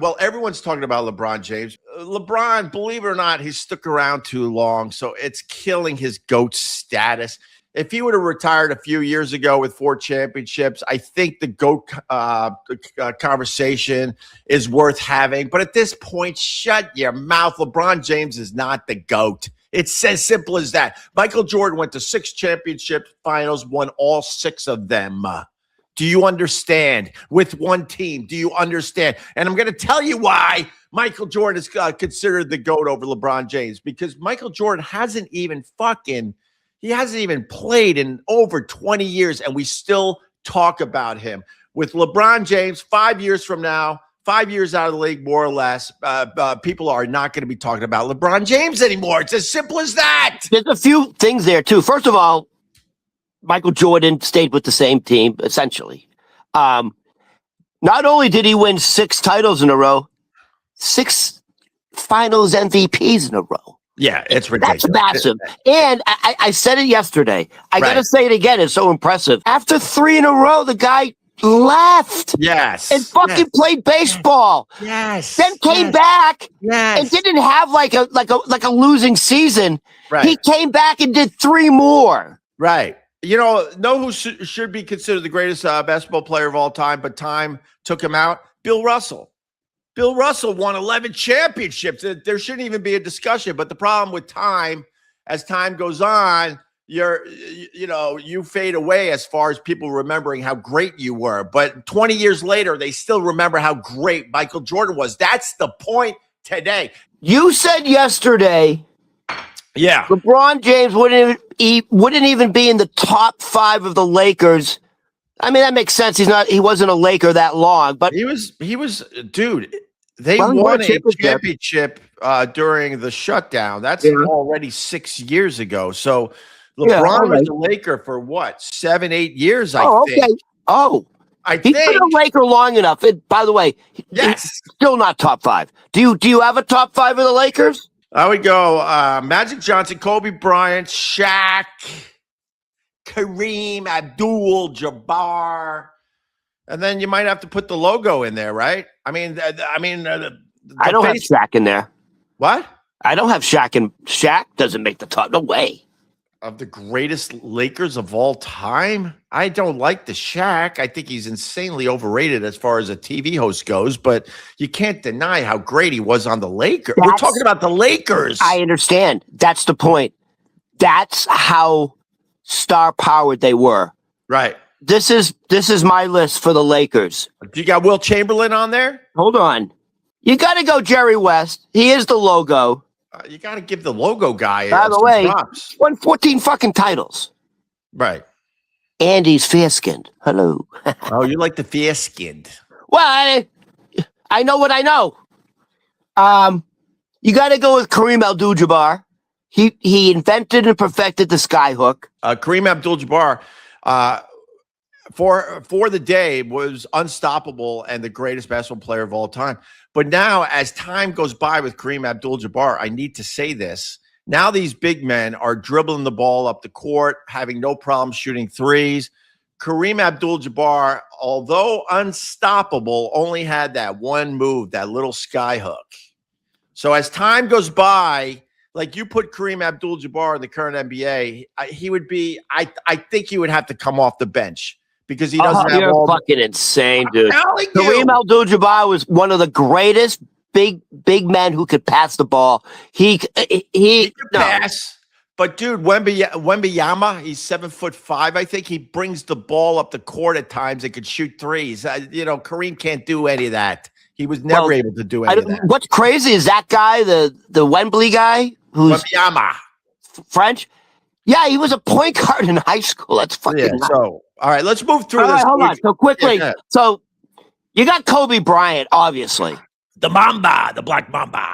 Well, everyone's talking about LeBron James. LeBron, believe it or not, he's stuck around too long, so it's killing his GOAT status. If he would have retired a few years ago with 4 championships, I think the GOAT conversation is worth having. But at this point, shut your mouth. LeBron James is not the GOAT. It's as simple as that. Michael Jordan went to 6 championship finals, won all 6 of them. Do you understand? With one team, do you understand? And I'm going to tell you why Michael Jordan is considered the GOAT over LeBron James, because Michael Jordan hasn't even played in over 20 years, and we still talk about him. With LeBron James, 5 years from now, 5 years out of the league, more or less, people are not going to be talking about LeBron James anymore. It's as simple as that. There's a few things there, too. First of all, Michael Jordan stayed with the same team, essentially. Not only did he win 6 titles in a row, 6 finals MVPs in a row. Yeah, it's ridiculous. That's massive. And I said it yesterday. I got to say it again. It's so impressive. After 3 in a row, the guy left. Yes. And fucking played baseball. Yes. Then came back. Yes. And didn't have like a losing season. Right. He came back and did 3 more. Right. You know who should be considered the greatest basketball player of all time, but time took him out? Bill Russell. Bill Russell won 11 championships. There shouldn't even be a discussion. But the problem with time, as time goes on, you fade away as far as people remembering how great you were. But 20 years later, they still remember how great Michael Jordan was. That's the point today. You said yesterday, yeah, LeBron James wouldn't even be in the top 5 of the Lakers. I mean, that makes sense. He wasn't a Laker that long, but he was, dude. They won a championship during the shutdown. That's already 6 years ago. So LeBron was a Laker for what, 7, 8 years? I think. Okay. Oh, he's been a Laker long enough. By the way, he's still not top 5. Do you have a top 5 of the Lakers? I would go Magic Johnson, Kobe Bryant, Shaq, Kareem Abdul-Jabbar, and then you might have to put the logo in there, right? I don't have Shaq in there. What? I don't have Shaq, and Shaq doesn't make the top. No way. Of the greatest Lakers of all time? I don't like the Shaq. I think he's insanely overrated as far as a TV host goes, but you can't deny how great he was on the Lakers. We're talking about the Lakers. I understand. That's the point. That's how star-powered they were. Right. This is my list for the Lakers. Do you got Wilt Chamberlain on there? Hold on. You got to go Jerry West. He is the logo. You got to give the logo guy. By the way, props. Won 14 fucking titles. Right. And he's fair-skinned. Hello. Oh, you like the fair-skinned. Well, I know what I know. You got to go with Kareem Abdul-Jabbar. He invented and perfected the skyhook. Kareem Abdul-Jabbar, for the day, was unstoppable and the greatest basketball player of all time. But now, as time goes by with Kareem Abdul-Jabbar, I need to say this. Now these big men are dribbling the ball up the court, having no problem shooting threes. Kareem Abdul-Jabbar, although unstoppable, only had that one move, that little skyhook. So as time goes by, like you put Kareem Abdul-Jabbar in the current NBA, he would be, I think he would have to come off the bench. Because he doesn't have you're all fucking insane, dude. Kareem Abdul-Jabbar was one of the greatest big men who could pass the ball. He could pass. But dude, Wembanyama, he's 7'5", I think. He brings the ball up the court at times and could shoot threes. Kareem can't do any of that. He was never able to do any of that. What's crazy is that guy, the Wembley guy, who's Wembanyama. French. Yeah, he was a point guard in high school. That's fucking nuts. So, all right, let's move through this. Hold on. So quickly, so you got Kobe Bryant, obviously. The Mamba, the Black Mamba.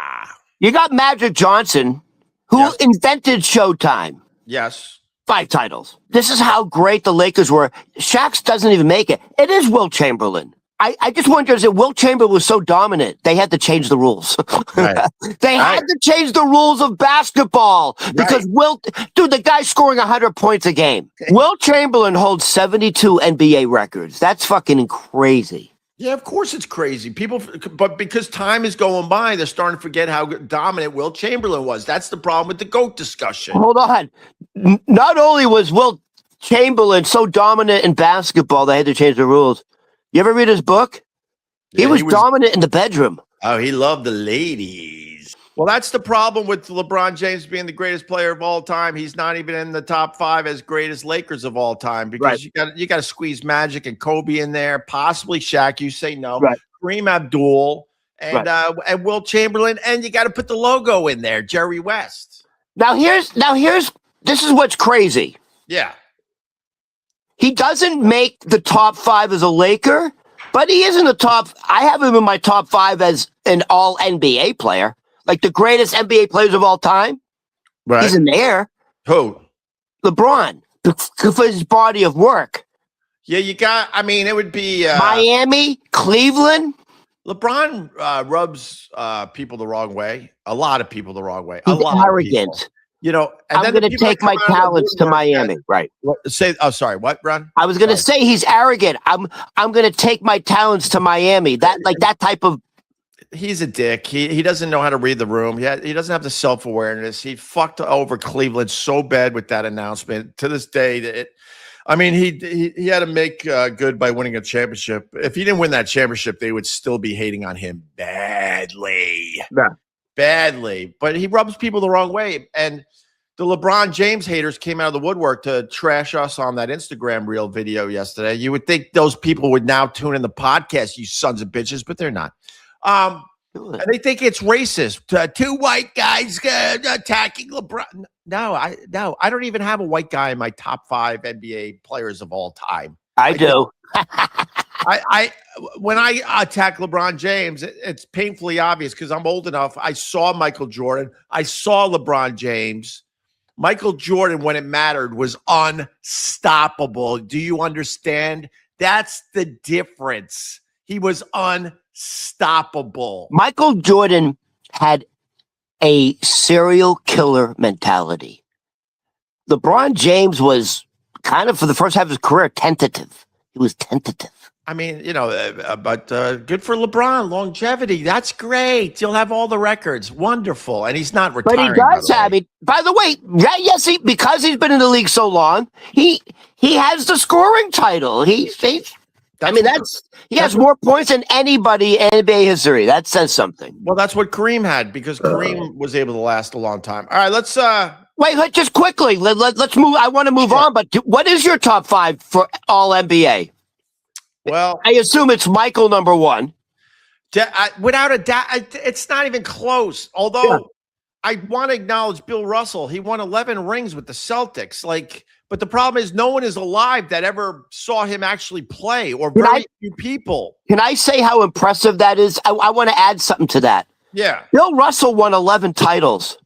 You got Magic Johnson, who invented Showtime. Yes. 5 titles. This is how great the Lakers were. Shaq doesn't even make it. It is Wilt Chamberlain. I just wonder if Wilt Chamberlain was so dominant, they had to change the rules. Right. They had to change the rules of basketball because Wilt, dude, the guy's scoring 100 points a game. Wilt Chamberlain holds 72 NBA records. That's fucking crazy. Yeah, of course it's crazy. People, but because time is going by, they're starting to forget how dominant Wilt Chamberlain was. That's the problem with the GOAT discussion. Hold on. Not only was Wilt Chamberlain so dominant in basketball, they had to change the rules. You ever read his book? He was dominant in the bedroom. Oh, he loved the ladies. Well, that's the problem with LeBron James being the greatest player of all time. He's not even in the top 5 as greatest Lakers of all time because you got to squeeze Magic and Kobe in there, possibly Shaq. You say no, Kareem Abdul and Wilt Chamberlain, and you got to put the logo in there, Jerry West. Now here's this is what's crazy. Yeah, he doesn't make the top 5 as a Laker, but he is in the top. I have him in my top 5 as an all NBA player. Like the greatest NBA players of all time. Right. He's in there. Who? LeBron. For his body of work. Yeah, I mean, it would be Miami, Cleveland. LeBron rubs people the wrong way. A lot of people the wrong way. He's arrogant. You know, and I'm going to take my talents to Miami. Right. Sorry, what, Ron? I was going to say he's arrogant. I'm going to take my talents to Miami. That type of. He's a dick. He doesn't know how to read the room. He doesn't have the self-awareness. He fucked over Cleveland so bad with that announcement. To this day, he had to make good by winning a championship. If he didn't win that championship, they would still be hating on him badly. Yeah. Badly. But he rubs people the wrong way. And the LeBron James haters came out of the woodwork to trash us on that Instagram reel video yesterday. You would think those people would now tune in the podcast, you sons of bitches, but they're not. And they think it's racist. 2 white guys attacking LeBron. No, I don't even have a white guy in my top 5 NBA players of all time. I do. When I attack LeBron James, it's painfully obvious because I'm old enough. I saw Michael Jordan. I saw LeBron James. Michael Jordan, when it mattered, was unstoppable. Do you understand? That's the difference. He was unstoppable. Michael Jordan had a serial killer mentality. LeBron James was kind of, for the first half of his career, tentative. He was tentative. I mean, but good for LeBron. Longevity. That's great. He'll have all the records. Wonderful. And he's not retiring. But he does have it. By the way, yes, because he's been in the league so long, he has the scoring title. He has more points than anybody in NBA history. That says something. Well, that's what Kareem had because Kareem was able to last a long time. All right, let's wait. Just quickly. Let's move. I want to move on. But what is your top 5 for all NBA? Well, I assume it's Michael number 1. Without a doubt, it's not even close. Although I want to acknowledge Bill Russell. He won 11 rings with the Celtics. But the problem is no one is alive that ever saw him actually play, or very few people. Can I say how impressive that is? I want to add something to that. Yeah. Bill Russell won 11 titles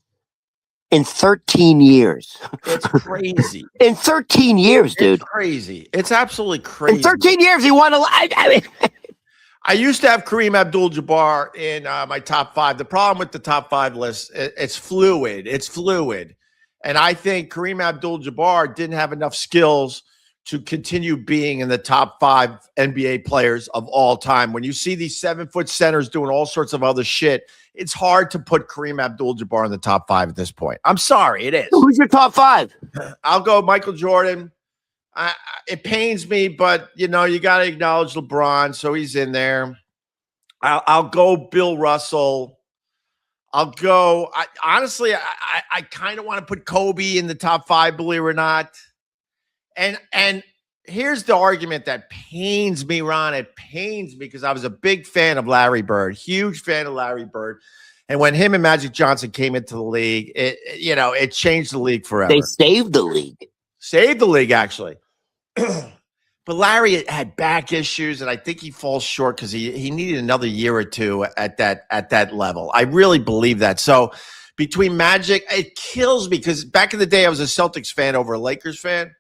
in 13 years. It's crazy. In 13 years, dude. It's crazy. It's absolutely crazy. In 13 years, he won I used to have Kareem Abdul-Jabbar in my top 5. The problem with the top 5 list, it's fluid. It's fluid. And I think Kareem Abdul-Jabbar didn't have enough skills to continue being in the top 5 NBA players of all time. When you see these 7-foot centers doing all sorts of other shit, it's hard to put Kareem Abdul-Jabbar in the top 5 at this point. I'm sorry, it is. Who's your top 5? I'll go Michael Jordan. It pains me, but, you got to acknowledge LeBron, so he's in there. I'll go Bill Russell. I'll go. Honestly, I kind of want to put Kobe in the top 5, believe it or not. And here's the argument that pains me, Ron. It pains me because I was a big fan of Larry Bird, huge fan of Larry Bird. And when him and Magic Johnson came into the league, it changed the league forever. They saved the league. Saved the league, actually. But Larry had back issues, and I think he falls short because he needed another year or two at that level. I really believe that. So between Magic, it kills me because back in the day, I was a Celtics fan over a Lakers fan.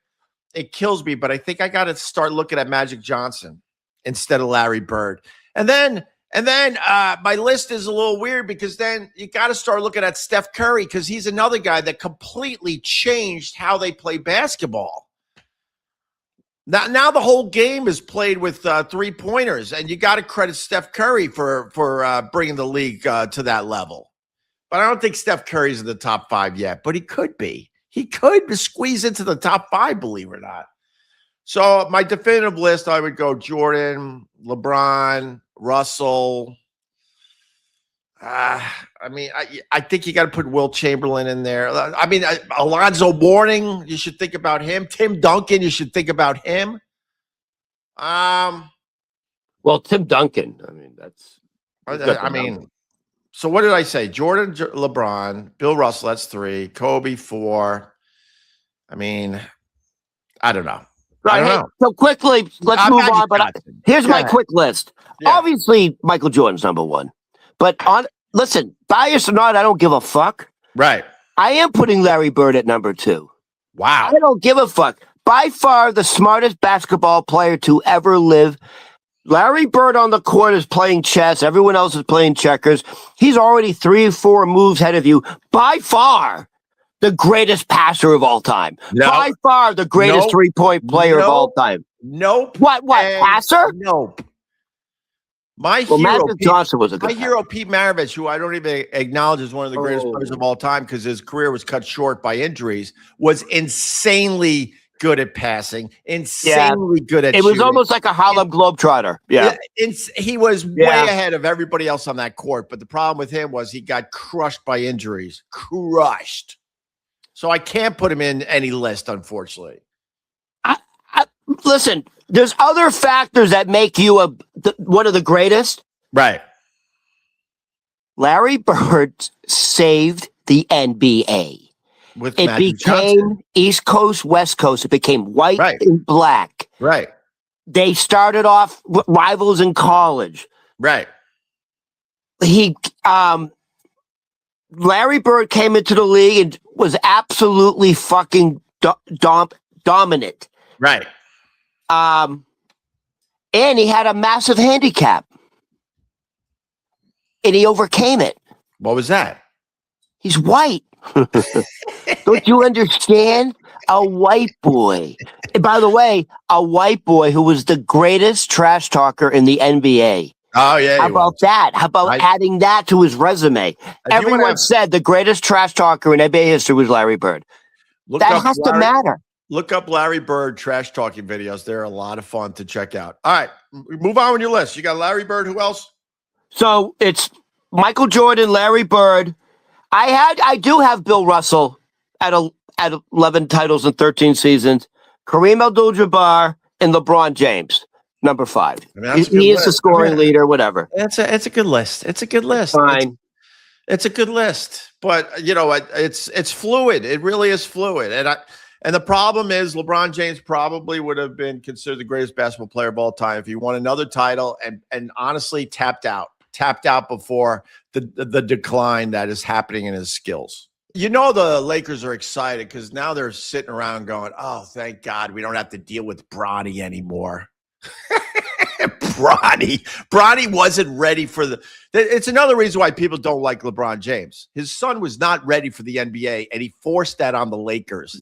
It kills me, but I think I got to start looking at Magic Johnson instead of Larry Bird. And then my list is a little weird because then you got to start looking at Steph Curry because he's another guy that completely changed how they play basketball. Now the whole game is played with 3-pointers, and you got to credit Steph Curry for bringing the league to that level. But I don't think Steph Curry's in the top 5 yet, but he could be. He could squeeze into the top 5, believe it or not. So my definitive list, I would go Jordan, LeBron, Russell. I think you got to put Wilt Chamberlain in there. Alonzo Mourning, you should think about him. Tim Duncan, you should think about him. Well, Tim Duncan, so what did I say? Jordan, LeBron, Bill Russell, that's 3. Kobe, 4. I don't know. Right. Hey, so quickly, let's move on. But here's my quick list. Yeah. Obviously, Michael Jordan's number 1. But listen, bias or not, I don't give a fuck. Right. I am putting Larry Bird at number 2. Wow. I don't give a fuck. By far the smartest basketball player to ever live. Larry Bird on the court is playing chess. Everyone else is playing checkers. He's already 3 or 4 moves ahead of you. By far the greatest passer of all time. No. By far the greatest 3-point player of all time. Nope. What? Passer? Nope. My hero, Johnson was a good hero, Pete Maravich, who I don't even acknowledge as one of the greatest players of all time because his career was cut short by injuries, was insanely good at passing, insanely good at shooting. It was almost like a Harlem Globetrotter. Yeah. He was way ahead of everybody else on that court, but the problem with him was he got crushed by injuries. Crushed. So I can't put him in any list, unfortunately. Listen, there's other factors that make you one of the greatest. Right. Larry Bird saved the NBA. It became East Coast, West Coast. It became white and black. Right. They started off rivals in college. Right. Larry Bird came into the league and was absolutely fucking dominant. Right. And he had a massive handicap. And he overcame it. What was that? He's white. Don't you understand? A white boy. And by the way, a white boy who was the greatest trash talker in the NBA. Oh, yeah. How about that? How about adding that to his resume? Everyone said the greatest trash talker in NBA history was Larry Bird. That has to matter. Look up Larry Bird trash talking videos. They're a lot of fun to check out. All right. Move on with your list. You got Larry Bird. Who else? So it's Michael Jordan, Larry Bird. I do have Bill Russell at 11 titles and 13 seasons. Kareem Abdul-Jabbar and LeBron James, number 5. He is the scoring leader, whatever. It's a good list. It's a good list. Fine. It's a good list. But, it's fluid. It really is fluid. And the problem is LeBron James probably would have been considered the greatest basketball player of all time if he won another title and honestly tapped out before the decline that is happening in his skills. The Lakers are excited because now they're sitting around going, oh, thank God we don't have to deal with Bronny anymore. Bronny wasn't ready for it's another reason why people don't like LeBron James. His son was not ready for the NBA, and he forced that on the Lakers.